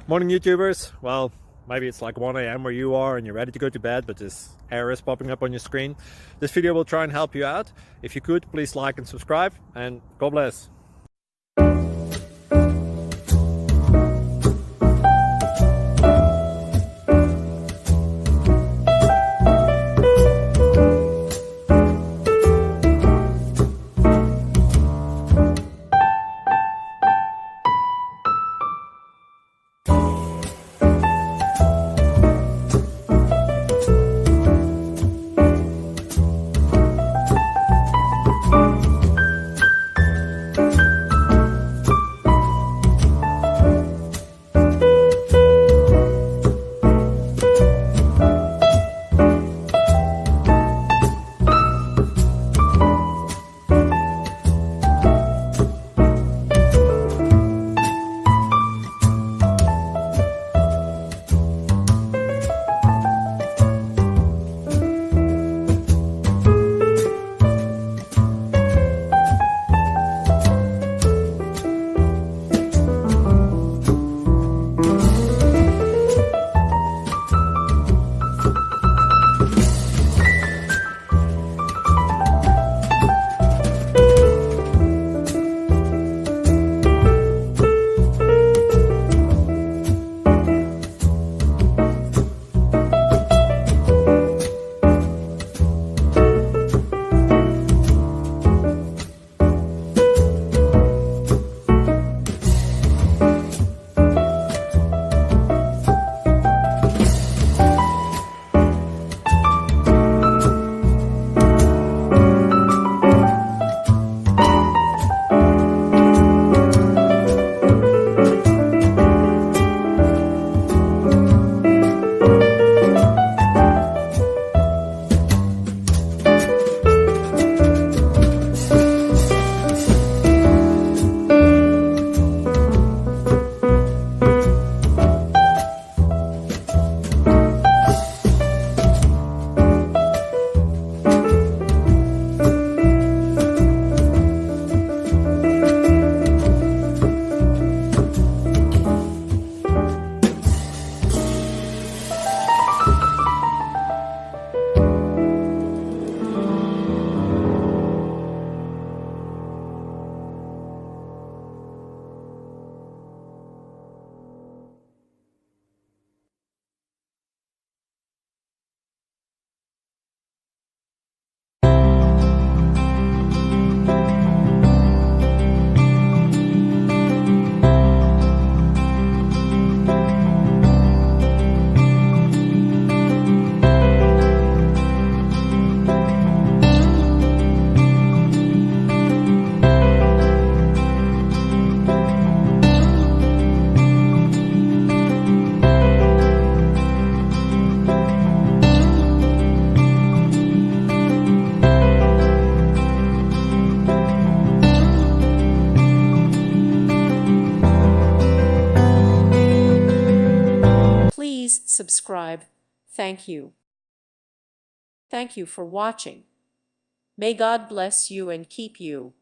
Morning YouTubers. Well, maybe it's like 1 a.m. where you are and you're ready to go to bed, but this error is popping up on your screen. This video will try and help you out. If you could, please like and subscribe, and God bless. Please subscribe. Thank you. Thank you for watching. May God bless you and keep you.